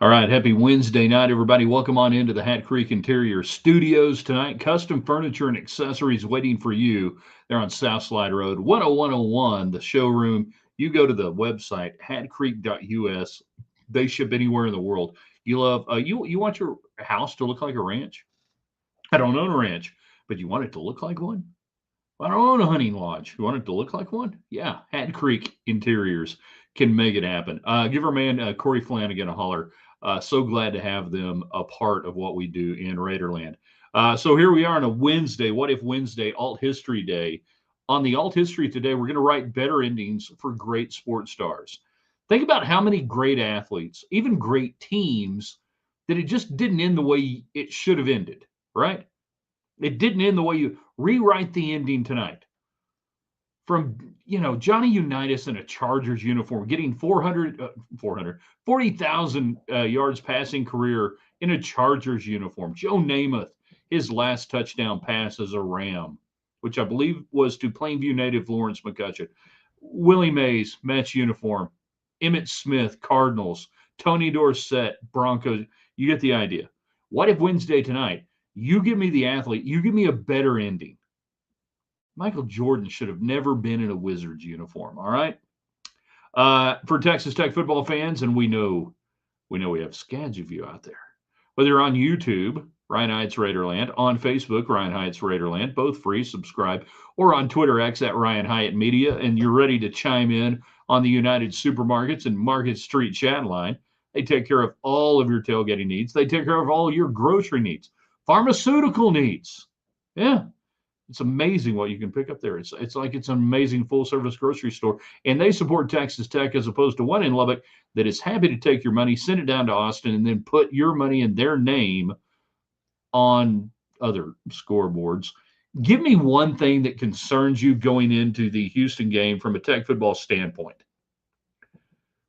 All right, happy Wednesday night, everybody. Welcome on into the Hat Creek Interior Studios tonight. Custom furniture and accessories waiting for you. They're on South Slide Road, 10101, the showroom. You go to the website, hatcreek.us. They ship anywhere in the world. You want your house to look like a ranch? I don't own a ranch, but you want it to look like one? I don't own a hunting lodge. You want it to look like one? Yeah, Hat Creek Interiors can make it happen. Give our man Corey Flanagan a holler. So glad to have them a part of what we do in Raiderland. So here we are on a Wednesday. What if Wednesday, Alt History Day? On the Alt History today, we're going to write better endings for great sports stars. Think about how many great athletes, even great teams, that it just didn't end the way it should have ended, right? It didn't end the way you rewrite the ending tonight. From Johnny Unitas in a Chargers uniform, getting 40,000 yards passing career in a Chargers uniform. Joe Namath, his last touchdown pass as a Ram, which I believe was to Plainview native Lawrence McCutcheon. Willie Mays, Mets uniform. Emmitt Smith, Cardinals. Tony Dorsett, Broncos. You get the idea. What if Wednesday tonight? You give me the athlete. You give me a better ending. Michael Jordan should have never been in a Wizards uniform. All right. For Texas Tech football fans, and we have scads of you out there. Whether you're on YouTube, Ryan Heights Raiderland, on Facebook, Ryan Heights Raiderland, both free, subscribe, or on Twitter X at Ryan Hyatt Media, and you're ready to chime in on the United Supermarkets and Market Street chat line. They take care of all of your tailgating needs. They take care of all your grocery needs, pharmaceutical needs. Yeah, it's amazing what you can pick up there. It's like it's an amazing full service grocery store, and they support Texas Tech as opposed to one in Lubbock that is happy to take your money, send it down to Austin, and then put your money in their name on other scoreboards. Give me one thing that concerns you going into the Houston game from a Tech football standpoint.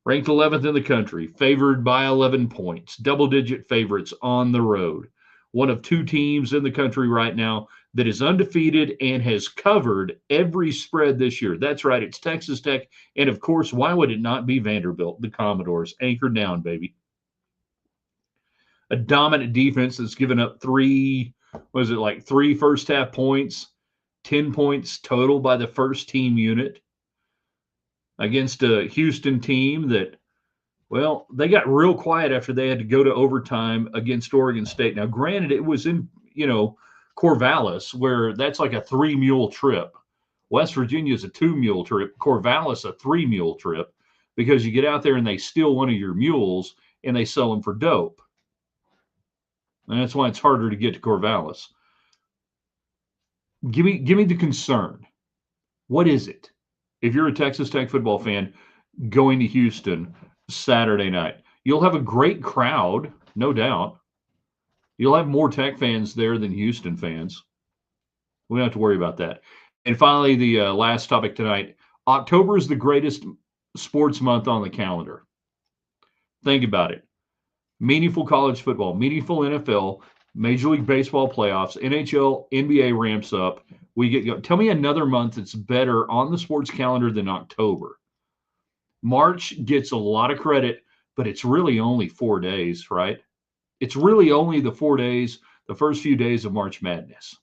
Ranked 11th in the country, favored by 11 points, double digit favorites on the road. One of two teams in the country right now that is undefeated and has covered every spread this year. That's right, it's Texas Tech. And of course, why would it not be Vanderbilt, the Commodores? Anchored down, baby. A dominant defense that's given up three first half points, 10 points total by the first team unit against a Houston team that, well, they got real quiet after they had to go to overtime against Oregon State. Now, granted, it was in, Corvallis, where that's like a 3 mule trip. West Virginia is a 2 mule trip. Corvallis, a 3 mule trip, because you get out there and they steal one of your mules and they sell them for dope. And that's why it's harder to get to Corvallis. Give me the concern. What is it? If you're a Texas Tech football fan going to Houston Saturday night, you'll have a great crowd, no doubt. You'll have more Tech fans there than Houston fans. We don't have to worry about that. And finally, the last topic tonight. October is the greatest sports month on the calendar. Think about it. Meaningful college football, meaningful NFL, Major League Baseball playoffs, NHL, NBA ramps up. We get go. Tell me another month that's better on the sports calendar than October. March gets a lot of credit, but it's really only 4 days, right? It's really only the 4 days, the first few days of March Madness.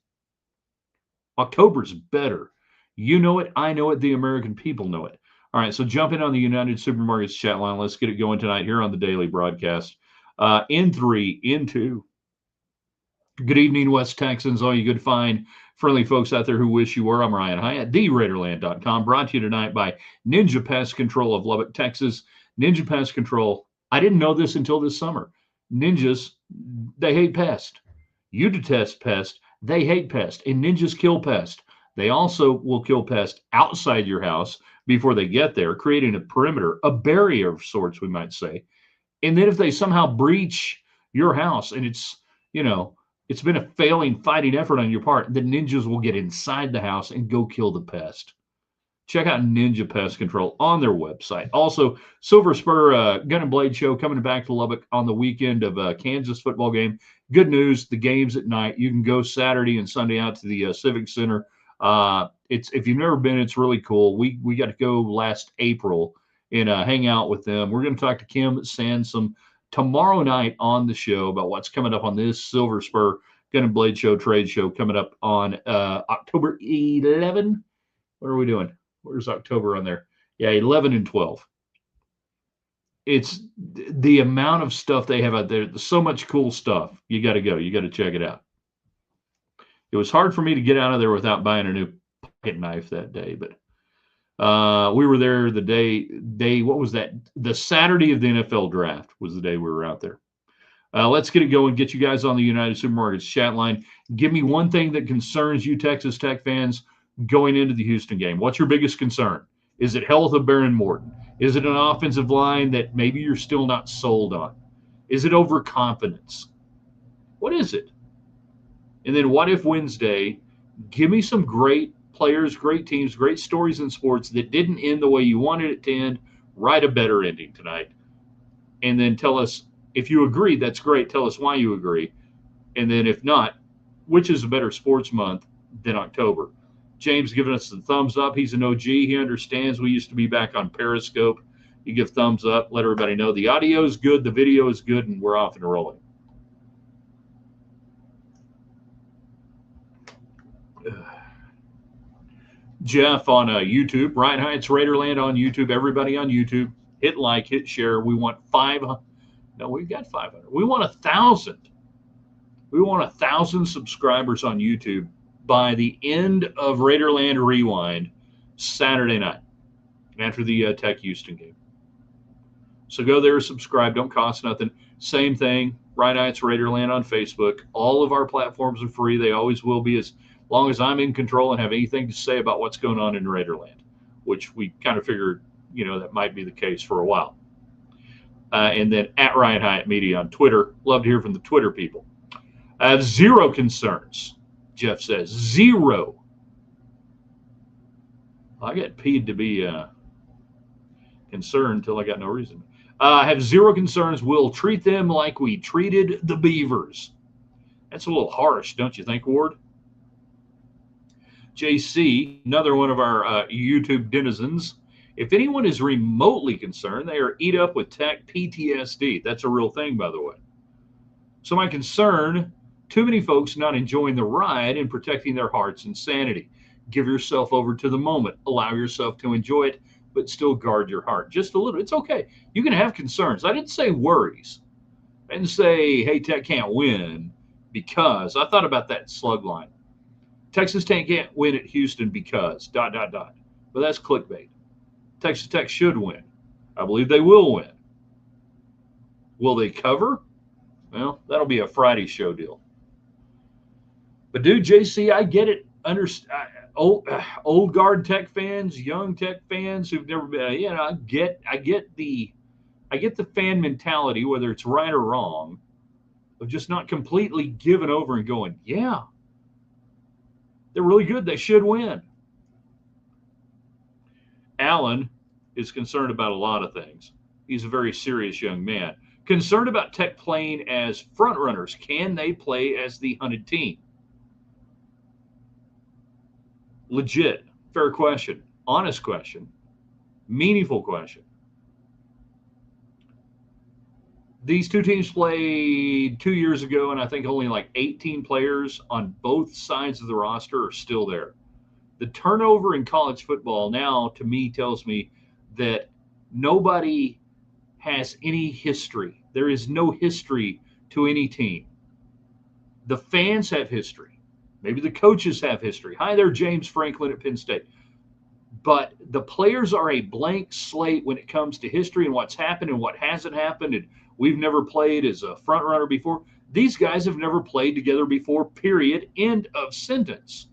October's better. You know it. I know it. The American people know it. All right, so jump in on the United Supermarkets chat line. Let's get it going tonight here on the daily broadcast. In 3, in 2. Good evening, West Texans, all you good, fine, friendly folks out there who wish you were. I'm Ryan Hyatt, TheRaiderland.com, brought to you tonight by Ninja Pest Control of Lubbock, Texas. Ninja Pest Control. I didn't know this until this summer. Ninjas, they hate pest. You detest pest. They hate pest. And ninjas kill pest. They also will kill pest outside your house before they get there, creating a perimeter, a barrier of sorts, we might say. And then if they somehow breach your house and it's been a failing fighting effort on your part, the ninjas will get inside the house and go kill the pest. Check out Ninja Pest Control on their website. Also, Silver Spur Gun and Blade Show coming back to Lubbock on the weekend of Kansas football game. Good news, the game's at night. You can go Saturday and Sunday out to the Civic Center. It's if you've never been, it's really cool. We got to go last April and hang out with them. We're going to talk to Kim Sansom tomorrow night on the show about what's coming up on this Silver Spur Gun and Blade Show trade show coming up on October 11. What are we doing? Where's October on there? Yeah, 11 and 12. It's the amount of stuff they have out there. There's so much cool stuff. You got to go. You got to check it out. It was hard for me to get out of there without buying a new pocket knife that day, but we were there the day. What was that? The Saturday of the NFL draft was the day we were out there. Let's get it going. Get you guys on the United Supermarkets chat line. Give me one thing that concerns you Texas Tech fans going into the Houston game. What's your biggest concern? Is it health of Baron Morton? Is it an offensive line that maybe you're still not sold on? Is it overconfidence? What is it? And then what if Wednesday? Give me some great players, great teams, great stories in sports that didn't end the way you wanted it to end. Write a better ending tonight. And then tell us, if you agree, that's great. Tell us why you agree. And then if not, which is a better sports month than October? James giving us the thumbs up. He's an OG. He understands we used to be back on Periscope. You give thumbs up. Let everybody know the audio is good, the video is good, and we're off and rolling. Jeff on YouTube. Ryan Hyatt's Raiderland on YouTube. Everybody on YouTube. Hit like, hit share. We want 500. No, we've got 500. We want 1,000. We want 1,000 subscribers on YouTube by the end of Raiderland Rewind Saturday night after the Tech Houston game. So go there, subscribe. Don't cost nothing. Same thing. Ryan Hyatt's Raiderland on Facebook. All of our platforms are free. They always will be as long as I'm in control and have anything to say about what's going on in Raiderland, which we kind of figured, that might be the case for a while. And then at Ryan Hyatt Media on Twitter. Love to hear from the Twitter people. I have zero concerns, Jeff says. Zero. I got paid to be concerned until I got no reason. I have zero concerns. We'll treat them like we treated the Beavers. That's a little harsh, don't you think, Ward? JC, another one of our YouTube denizens. If anyone is remotely concerned, they are eat up with Tech PTSD. That's a real thing, by the way. So my concern, too many folks not enjoying the ride and protecting their hearts and sanity. Give yourself over to the moment. Allow yourself to enjoy it, but still guard your heart. Just a little. It's okay. You can have concerns. I didn't say worries. I didn't say, hey, Tech can't win because. I thought about that slug line. Texas Tech can't win at Houston because, ... But that's clickbait. Texas Tech should win. I believe they will win. Will they cover? Well, that'll be a Friday show deal. But dude, JC, I get it. Old guard Tech fans, young Tech fans who've never been. I get the fan mentality, whether it's right or wrong, of just not completely giving over and going, yeah, they're really good. They should win. Allen is concerned about a lot of things. He's a very serious young man. Concerned about Tech playing as front runners. Can they play as the hunted team? Legit, fair question, honest question, meaningful question. These two teams played 2 years ago, and I think only like 18 players on both sides of the roster are still there. The turnover in college football now, to me, tells me that nobody has any history. There is no history to any team. The fans have history. Maybe the coaches have history. Hi there, James Franklin at Penn State. But the players are a blank slate when it comes to history and what's happened and what hasn't happened. And we've never played as a front runner before. These guys have never played together before, period. End of sentence.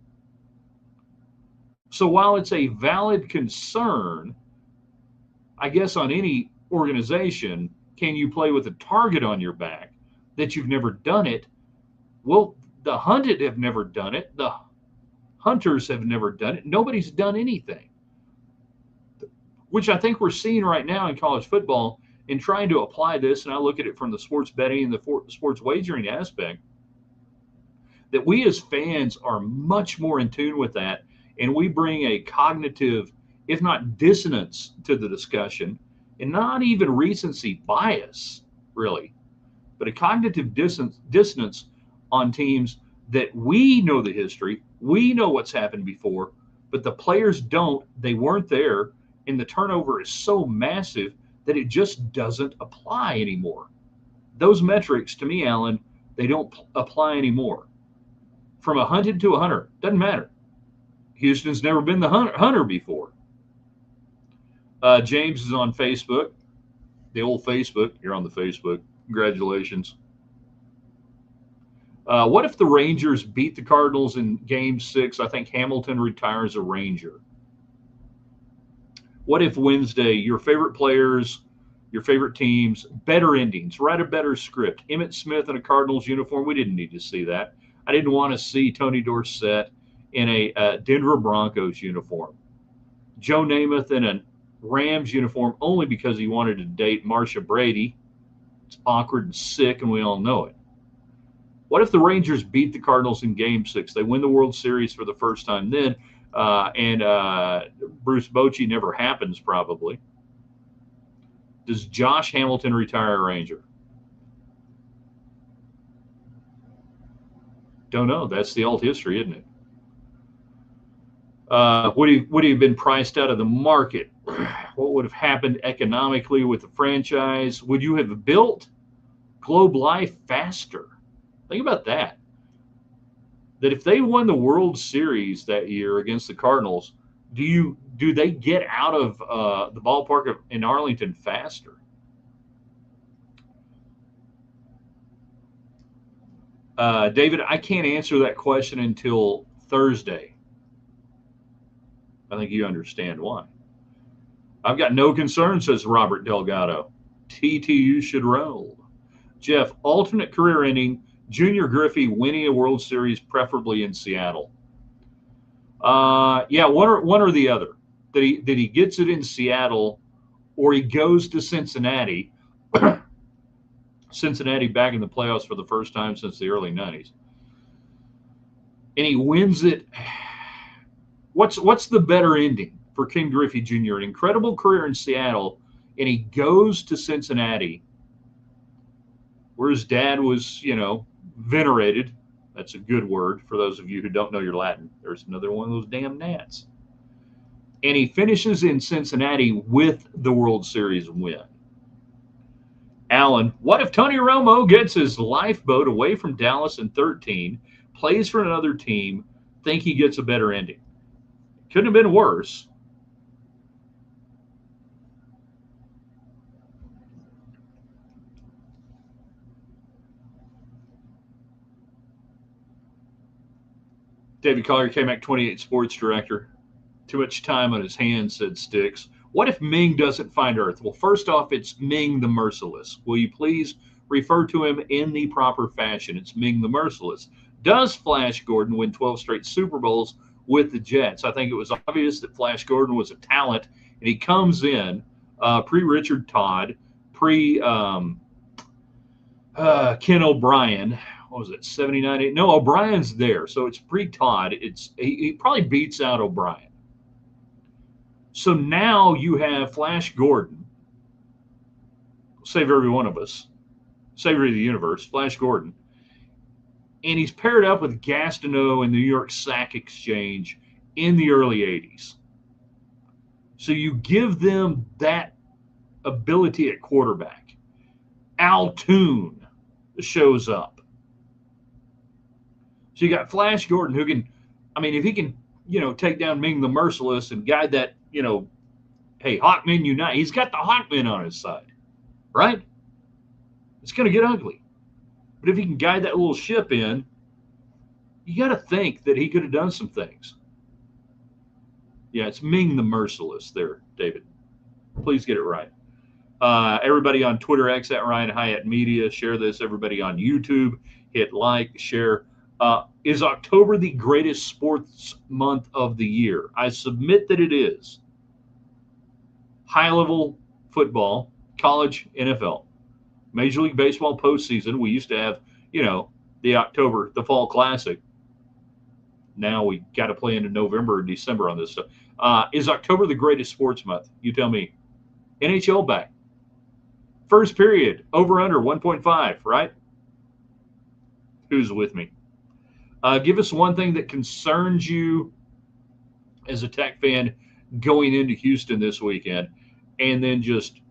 So while it's a valid concern, I guess on any organization, can you play with a target on your back that you've never done it? Well, the hunted have never done it. The hunters have never done it. Nobody's done anything, which I think we're seeing right now in college football and trying to apply this. And I look at it from the sports betting and the sports wagering aspect, that we as fans are much more in tune with that. And we bring a cognitive, if not dissonance, to the discussion, and not even recency bias. really, but a cognitive dissonance on teams that we know the history, we know what's happened before, but the players don't. They weren't there, and the turnover is so massive that it just doesn't apply anymore. Those metrics, to me, Alan, they don't apply anymore. From a hunted to a hunter, doesn't matter. Houston's never been the hunter before. James is on Facebook, the old Facebook. You're on the Facebook. Congratulations. What if the Rangers beat the Cardinals in Game 6? I think Hamilton retires a Ranger. What if Wednesday, your favorite players, your favorite teams, better endings, write a better script? Emmitt Smith in a Cardinals uniform, we didn't need to see that. I didn't want to see Tony Dorsett in a Denver Broncos uniform. Joe Namath in a Rams uniform only because he wanted to date Marcia Brady. It's awkward and sick, and we all know it. What if the Rangers beat the Cardinals in Game 6? They win the World Series for the first time then, and Bruce Bochy never happens probably. Does Josh Hamilton retire a Ranger? Don't know. That's the old history, isn't it? Would he have been priced out of the market? What would have happened economically with the franchise? Would you have built Globe Life faster? Think about that. That if they won the World Series that year against the Cardinals, do they get out of the ballpark in Arlington faster? David, I can't answer that question until Thursday. I think you understand why. I've got no concern, says Robert Delgado. TTU should roll. Jeff, alternate career ending, Junior Griffey winning a World Series, preferably in Seattle. Yeah, one or the other. That he gets it in Seattle, or he goes to Cincinnati. Cincinnati back in the playoffs for the first time since the early 90s. And he wins it. What's the better ending for Ken Griffey Jr.? An incredible career in Seattle, and he goes to Cincinnati, where his dad was, venerated. That's a good word for those of you who don't know your Latin. There's another one of those damn gnats. And he finishes in Cincinnati with the World Series win. Alan, what if Tony Romo gets his lifeboat away from Dallas in 13, plays for another team, think he gets a better ending? Couldn't have been worse. David Collier, KMAC 28 sports director. Too much time on his hands, said Sticks. What if Ming doesn't find Earth? Well, first off, it's Ming the Merciless. Will you please refer to him in the proper fashion? It's Ming the Merciless. Does Flash Gordon win 12 straight Super Bowls with the Jets? I think it was obvious that Flash Gordon was a talent, and he comes in pre-Richard Todd, pre-Ken O'Brien. What was it, 79? No, O'Brien's there, so it's pre-Todd. He probably beats out O'Brien. So now you have Flash Gordon, save every one of us, savior of the universe, Flash Gordon, and he's paired up with Gastineau in the New York Sack Exchange in the early 80s. So you give them that ability at quarterback. Al Toon shows up. So you got Flash Gordon who can, if he can, take down Ming the Merciless and guide that, hey, Hawkmen unite. He's got the Hawkmen on his side, right? It's going to get ugly. But if he can guide that little ship in, you got to think that he could have done some things. Yeah, it's Ming the Merciless there, David. Please get it right. Everybody on Twitter, X at Ryan Hyatt Media, share this. Everybody on YouTube, hit like, share. Is October the greatest sports month of the year? I submit that it is. High-level football, college, NFL. Major League Baseball postseason. We used to have, the Fall Classic. Now we got to play into November and December on this stuff. Is October the greatest sports month? You tell me. NHL back. First period, over under 1.5, right? Who's with me? Give us one thing that concerns you as a Tech fan going into Houston this weekend. And then just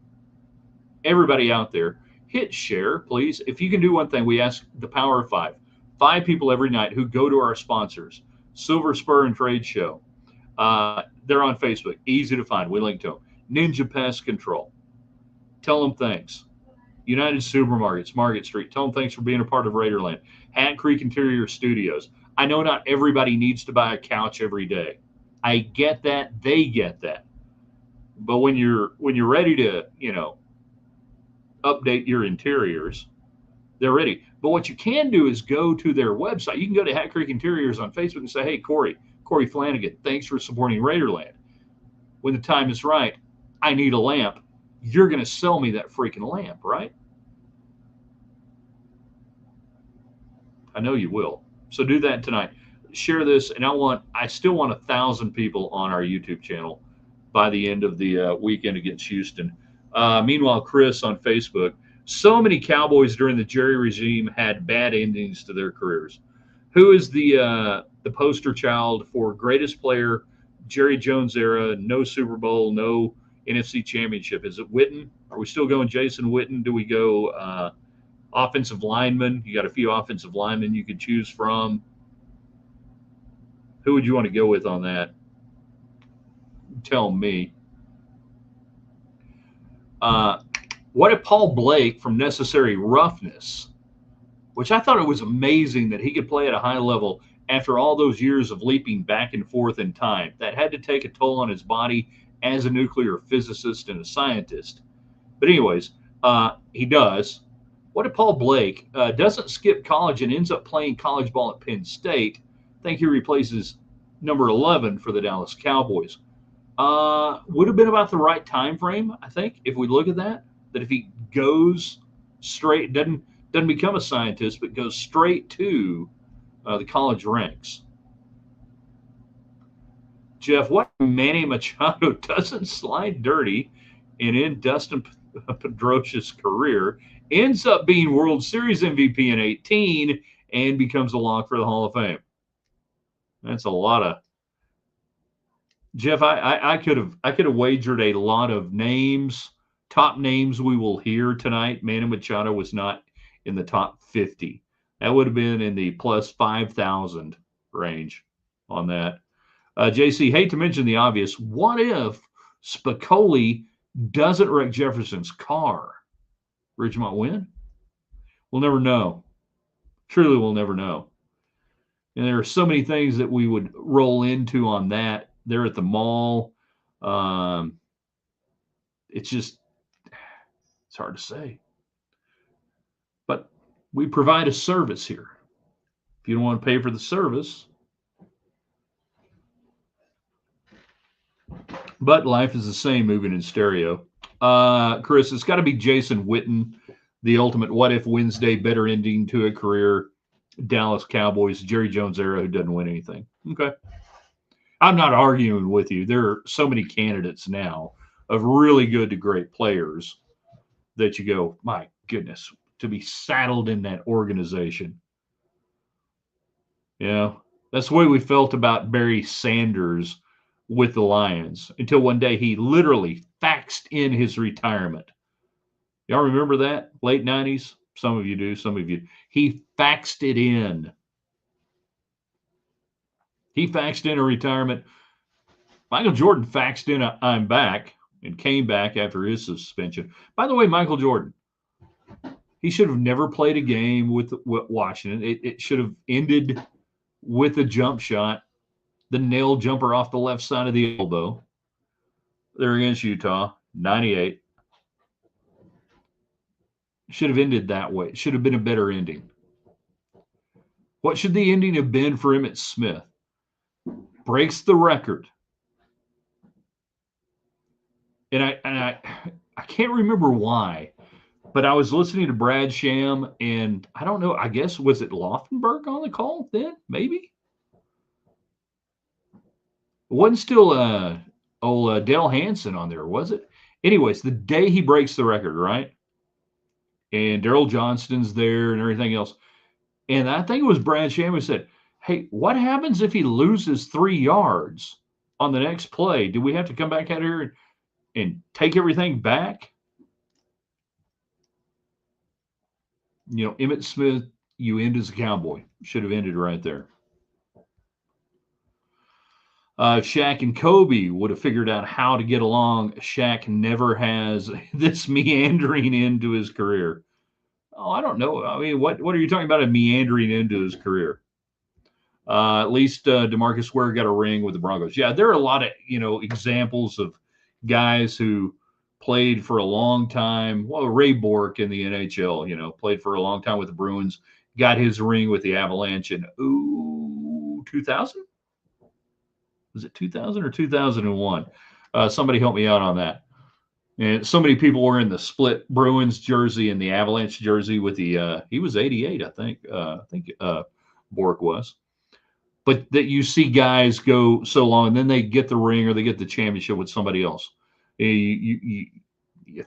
everybody out there, hit share, please. If you can do one thing, we ask the power of five people every night who go to our sponsors, Silver Spur and Trade Show. They're on Facebook, easy to find. We link to them. Ninja Pest Control. Tell them thanks. United Supermarkets, Market Street. Tell them thanks for being a part of Raiderland. Hat Creek Interior Studios. I know not everybody needs to buy a couch every day. I get that. They get that. But when you're ready to, update your interiors, they're ready. But what you can do is go to their website. You can go to Hat Creek Interiors on Facebook and say, hey, Corey Flanagan, thanks for supporting Raiderland. When the time is right, I need a lamp. You're going to sell me that freaking lamp, right? I know you will. So do that tonight. Share this, and I still want 1,000 people on our YouTube channel by the end of the weekend against Houston. Meanwhile, Chris on Facebook, so many Cowboys during the Jerry regime had bad endings to their careers. Who is the poster child for greatest player, Jerry Jones era, no Super Bowl, no NFC championship? Is it Witten? Are we still going Jason Witten? Do we go offensive lineman? You got a few offensive linemen you could choose from. Who would you want to go with on that? Tell me. What if Paul Blake from Necessary Roughness, which I thought it was amazing that he could play at a high level after all those years of leaping back and forth in time. That had to take a toll on his body as a nuclear physicist and a scientist. But anyways, he does. What if Paul Blake doesn't skip college and ends up playing college ball at Penn State? I think he replaces number 11 for the Dallas Cowboys. Would have been about the right time frame, I think, if we look at that if he goes straight, doesn't become a scientist, but goes straight to the college ranks. Jeff, what Manny Machado doesn't slide dirty and end Dustin Pedroia's career, ends up being World Series MVP in 18 and becomes a lock for the Hall of Fame? That's a lot of Jeff. I could have wagered a lot of names, top names we will hear tonight. Manny Machado was not in the top 50. That would have been in the plus 5,000 range on that. JC, hate to mention the obvious. What if Spicoli doesn't wreck Jefferson's car? Ridgemont win? We'll never know. Truly, we'll never know. And there are so many things that we would roll into on that. They're at the mall. It's hard to say. But we provide a service here. If you don't want to pay for the service. But life is the same moving in stereo. Chris, it's got to be Jason Witten, the ultimate what if Wednesday, better ending to a career. Dallas Cowboys, Jerry Jones era, who doesn't win anything. Okay. I'm not arguing with you. There are so many candidates now of really good to great players that you go, my goodness, to be saddled in that organization. That's the way we felt about Barry Sanders with the Lions until one day he literally faxed in his retirement. Y'all remember that? Late 90s? Some of you do, some of you. He faxed it in. He faxed in a retirement. Michael Jordan faxed in a I'm back and came back after his suspension. By the way, Michael Jordan, he should have never played a game with Washington. It should have ended with a jump shot, the nail jumper off the left side of the elbow. They're against Utah, 98. Should have ended that way. It should have been a better ending. What should the ending have been for Emmitt Smith? Breaks the record. And I can't remember why, but I was listening to Brad Sham, and I don't know, I guess, was it Loftenberg on the call then? Maybe? It wasn't still Dale Hansen on there, was it? Anyways, the day he breaks the record, right? and Daryl Johnston's there and everything else. And I think it was Brad Sham who said, "Hey, what happens if he loses 3 yards on the next play? Do we have to come back out here and take everything back?" Emmitt Smith, you end as a Cowboy. Should have ended right there. Shaq and Kobe would have figured out how to get along. Shaq never has this meandering into his career. Oh, I don't know. I mean, what are you talking about? A meandering into his career? At least DeMarcus Ware got a ring with the Broncos. Yeah, there are a lot of examples of guys who played for a long time. Well, Ray Bork in the NHL, played for a long time with the Bruins, got his ring with the Avalanche in 2000. Was it 2000 or 2001? Somebody help me out on that. And so many people were in the split Bruins jersey and the Avalanche jersey with the. He was 88, I think. I think Bork was. But that you see guys go so long and then they get the ring or they get the championship with somebody else. You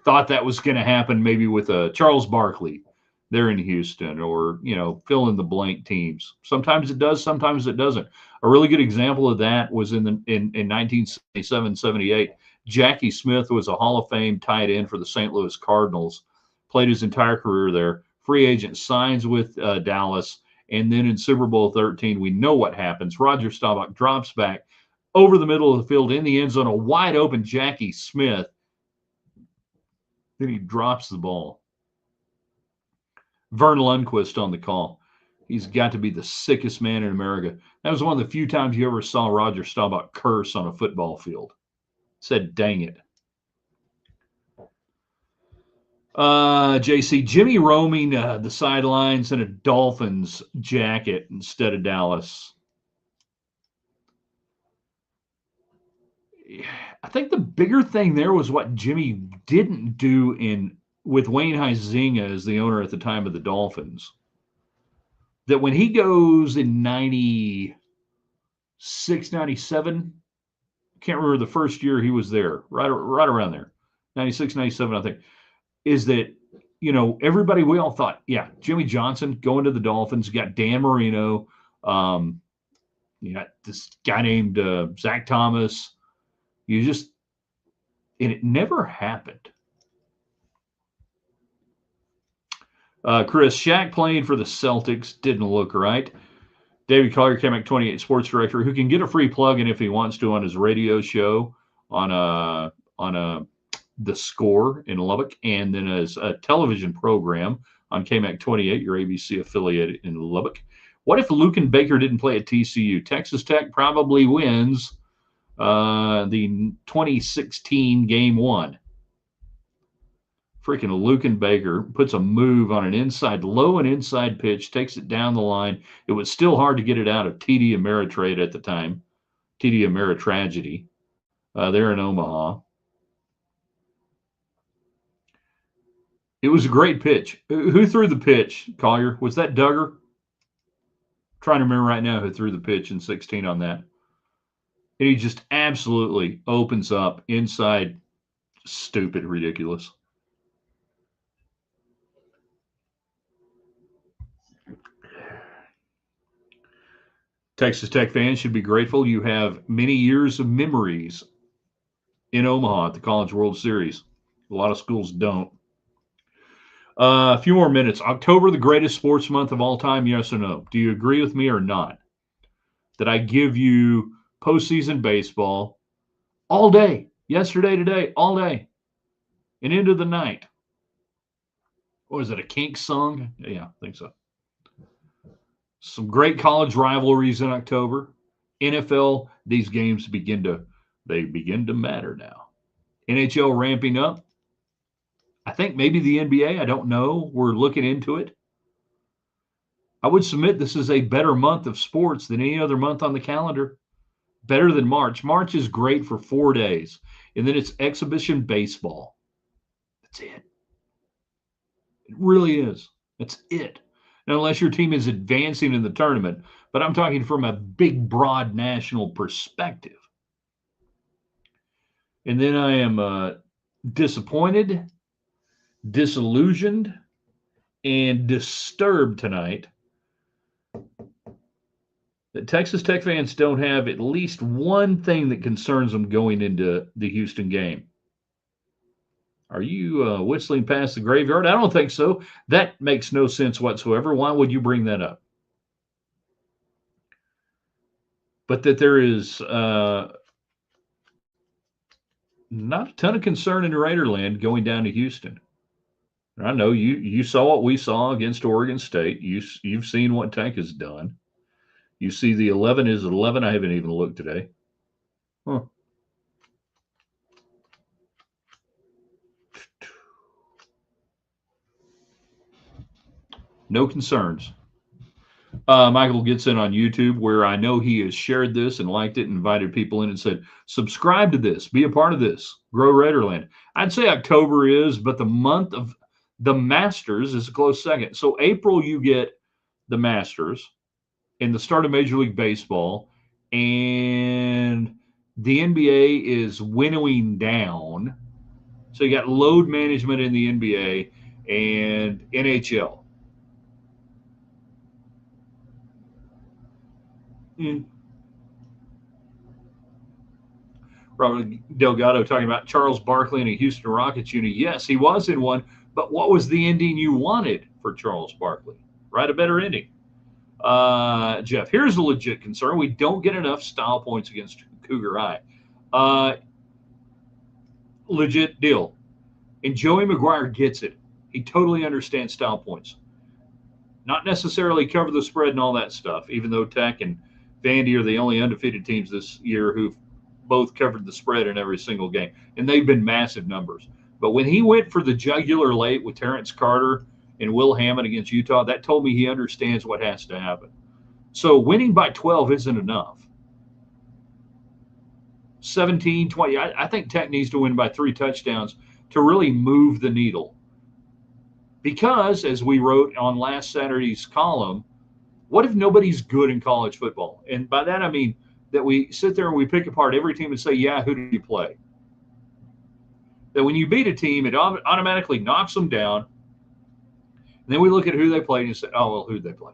thought that was going to happen maybe with Charles Barkley there in Houston, or fill in the blank teams. Sometimes it does, sometimes it doesn't. A really good example of that was in 1977-78. Jackie Smith was a Hall of Fame tight end for the St. Louis Cardinals, played his entire career there. Free agent, signs with Dallas, and then in Super Bowl 13, we know what happens. Roger Staubach drops back over the middle of the field in the end zone, a wide open Jackie Smith. Then he drops the ball. Vern Lundquist on the call. He's got to be the sickest man in America. That was one of the few times you ever saw Roger Staubach curse on a football field. Said, "Dang it." JC, Jimmy roaming the sidelines in a Dolphins jacket instead of Dallas. I think the bigger thing there was what Jimmy didn't do with Wayne Huizenga as the owner at the time of the Dolphins. That when he goes in 96, 97, can't remember the first year he was there, right around there, 96, 97, I think, is that, everybody, we all thought, yeah, Jimmy Johnson going to the Dolphins, you got Dan Marino, you got this guy named Zach Thomas. And it never happened. Chris, Shaq playing for the Celtics didn't look right. David Collier, KMAC 28 sports director, who can get a free plug-in if he wants to on his radio show on The Score in Lubbock, and then as a television program on KMAC 28, your ABC affiliate in Lubbock. What if Luken Baker didn't play at TCU? Texas Tech probably wins the 2016 Game 1. Freaking Luken Baker puts a move on an low and inside pitch, takes it down the line. It was still hard to get it out of TD Ameritrade at the time, TD Ameritragedy, there in Omaha. It was a great pitch. Who threw the pitch, Collier? Was that Duggar? I'm trying to remember right now who threw the pitch in 16 on that. And he just absolutely opens up inside. Stupid, ridiculous. Texas Tech fans should be grateful you have many years of memories in Omaha at the College World Series. A lot of schools don't. A few more minutes. October, the greatest sports month of all time, yes or no? Do you agree with me or not? That I give you postseason baseball all day, yesterday, today, all day, and into the night. What is it, a Kinks song? Yeah, I think so. Some great college rivalries in October. NFL, these games begin to matter now. NHL ramping up. I think maybe the NBA, I don't know. We're looking into it. I would submit this is a better month of sports than any other month on the calendar. Better than March. March is great for 4 days, and then it's exhibition baseball. That's it. It really is. That's it. Now, unless your team is advancing in the tournament, but I'm talking from a big, broad national perspective. And then I am disappointed, disillusioned, and disturbed tonight that Texas Tech fans don't have at least one thing that concerns them going into the Houston game. Are you whistling past the graveyard? I don't think so. That makes no sense whatsoever. Why would you bring that up? But that there is not a ton of concern in Raiderland going down to Houston. I know you saw what we saw against Oregon State. You've seen what Tech has done. You see the 11 is 11. I haven't even looked today. Huh. No concerns. Michael gets in on YouTube where I know he has shared this and liked it and invited people in and said, subscribe to this, be a part of this, grow Raiderland. I'd say October is, but the month of the Masters is a close second. So April, you get the Masters and the start of Major League Baseball, and the NBA is winnowing down. So you got load management in the NBA and NHL. Mm. Robert Delgado talking about Charles Barkley in a Houston Rockets unit. Yes, he was in one, but what was the ending you wanted for Charles Barkley? Write a better ending. Jeff, here's a legit concern. We don't get enough style points against Cougar High. Legit deal. And Joey McGuire gets it. He totally understands style points. Not necessarily cover the spread and all that stuff, even though Tech and Vandy are the only undefeated teams this year who've both covered the spread in every single game. And they've been massive numbers. But when he went for the jugular late with Terrence Carter and Will Hammond against Utah, that told me he understands what has to happen. So winning by 12 isn't enough. 17, 20. I think Tech needs to win by 3 touchdowns to really move the needle. Because, as we wrote on last Saturday's column, what if nobody's good in college football? And by that, I mean that we sit there and we pick apart every team and say, yeah, who did you play? That when you beat a team, it automatically knocks them down. And then we look at who they played and say, oh, well, who'd they play?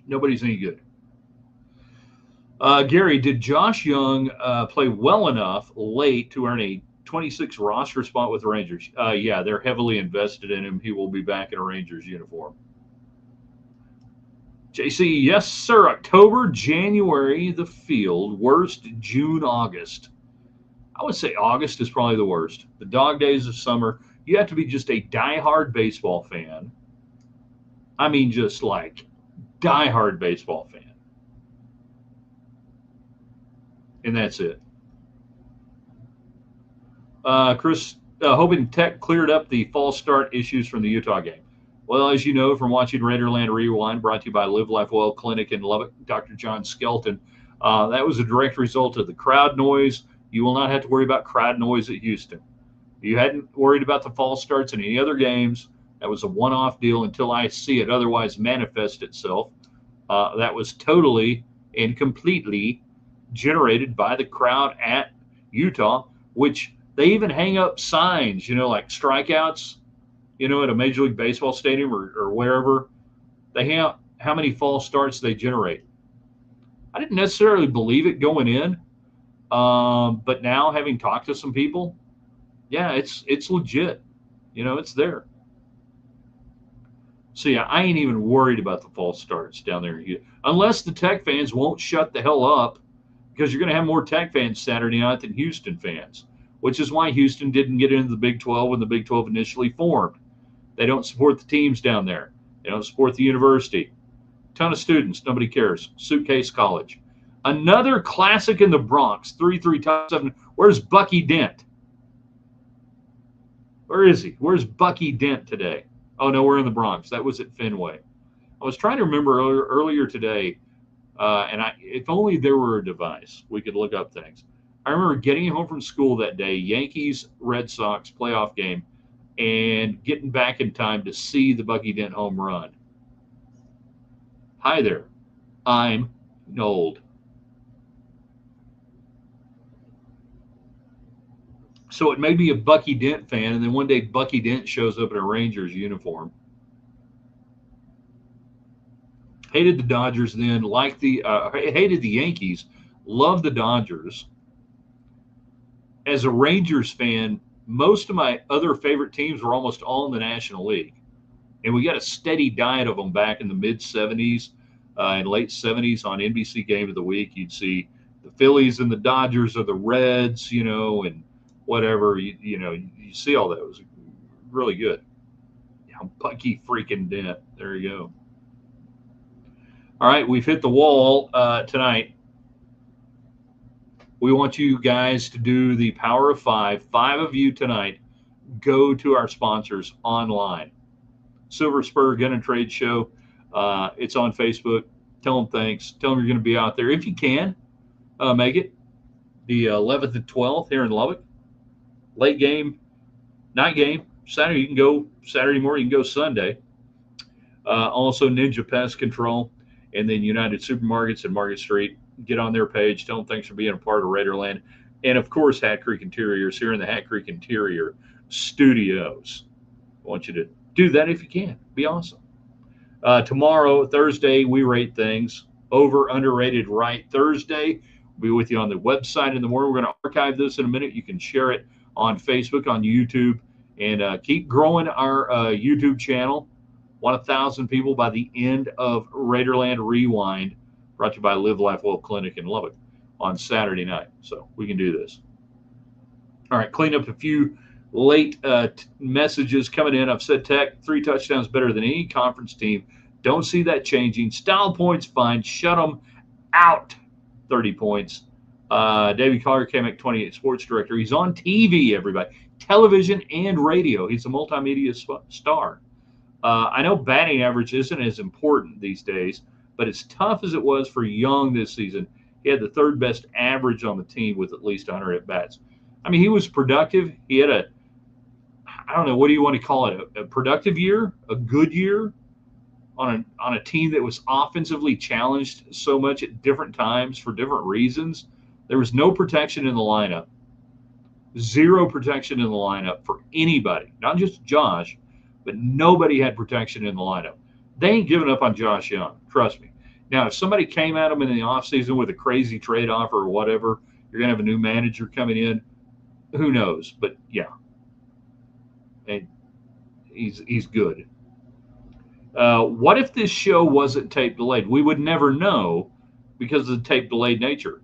Nobody's any good. Gary, did Josh Young play well enough late to earn a 26 roster spot with the Rangers? Yeah, they're heavily invested in him. He will be back in a Rangers uniform. JC, yes, sir. October, January, the field. Worst, June, August. I would say August is probably the worst. The dog days of summer. You have to be just a diehard baseball fan. I mean, just like diehard baseball fan. And that's it. Chris, hoping Tech cleared up the false start issues from the Utah game. Well, as you know from watching Raiderland Rewind, brought to you by Live Life Well Clinic in Lubbock, Dr. John Skelton, that was a direct result of the crowd noise. You will not have to worry about crowd noise at Houston. You hadn't worried about the false starts in any other games. That was a one-off deal until I see it otherwise manifest itself. That was totally and completely generated by the crowd at Utah, which they even hang up signs, like strikeouts, at a Major League Baseball stadium or wherever. They hang out how many false starts they generate. I didn't necessarily believe it going in, but now having talked to some people, yeah, it's legit. It's there. So yeah, I ain't even worried about the false starts down there, unless the Tech fans won't shut the hell up, because you're going to have more Tech fans Saturday night than Houston fans, which is why Houston didn't get into the Big 12 when the Big 12 initially formed. They don't support the teams down there. They don't support the university. Ton of students, nobody cares. Suitcase College. Another classic in the Bronx, 3-3 top 7. Where's Bucky Dent? Where is he? Where's Bucky Dent today? Oh, no, we're in the Bronx. That was at Fenway. I was trying to remember earlier today, if only there were a device, we could look up things. I remember getting home from school that day, Yankees, Red Sox playoff game, and getting back in time to see the Bucky Dent home run. Hi there. I'm old. So it may be a Bucky Dent fan, and then one day Bucky Dent shows up in a Rangers uniform. Hated the Dodgers then, hated the Yankees, loved the Dodgers. As a Rangers fan, most of my other favorite teams were almost all in the National League. And we got a steady diet of them back in the mid 70s and late 70s on NBC Game of the Week. You'd see the Phillies and the Dodgers or the Reds, and whatever. You see all that. It was really good. Bucky freaking Dent. There you go. All right, we've hit the wall tonight. We want you guys to do the power of five. 5 of you tonight. Go to our sponsors online. Silver Spur Gun and Trade Show. It's on Facebook. Tell them thanks. Tell them you're going to be out there. If you can, make it. The 11th and 12th here in Lubbock. Late game, night game. Saturday, you can go Saturday morning, you can go Sunday. Also, Ninja Pest Control, and then United Supermarkets and Market Street. Get on their page. Tell them thanks for being a part of Raiderland. And, of course, Hat Creek Interiors here in the Hat Creek Interior Studios. I want you to do that if you can. Be awesome. Tomorrow, Thursday, we rate things. Over, underrated, right. Thursday, we'll be with you on the website in the morning. We're going to archive this in a minute. You can share it on Facebook, on YouTube, and keep growing our YouTube channel. 1,000 people by the end of Raiderland Rewind, brought to you by Live Life Well Clinic in Lubbock on Saturday night. So we can do this. All right, clean up a few late messages coming in. I've said Tech, 3 touchdowns better than any conference team. Don't see that changing. Style points, fine. Shut them out. 30 points. David Collier, KMEC 28 sports director. He's on TV, everybody. Television and radio. He's a multimedia star. I know batting average isn't as important these days, but as tough as it was for Young this season, he had the 3rd best average on the team with at least 100 at-bats. I mean, he was productive. He had I don't know, what do you want to call it? A productive year, a good year on a team that was offensively challenged so much at different times for different reasons. There was no protection in the lineup. 0 protection in the lineup for anybody, not just Josh, but nobody had protection in the lineup. They ain't giving up on Josh Young. Trust me. Now, if somebody came at him in the offseason with a crazy trade offer or whatever, you're going to have a new manager coming in. Who knows? But, yeah. And he's good. What if this show wasn't tape delayed? We would never know because of the tape delayed nature.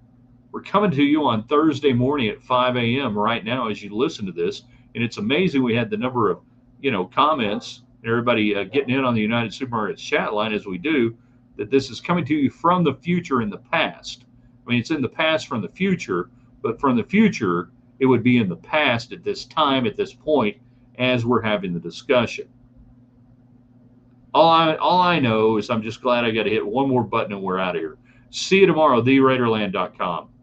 We're coming to you on Thursday morning at 5 a.m. right now as you listen to this. And it's amazing we had the number of, comments, everybody getting in on the United Supermarkets chat line as we do, that this is coming to you from the future in the past. I mean, it's in the past from the future, but from the future, it would be in the past at this time, at this point, as we're having the discussion. All I know is I'm just glad I got to hit one more button and we're out of here. See you tomorrow, theraiderland.com.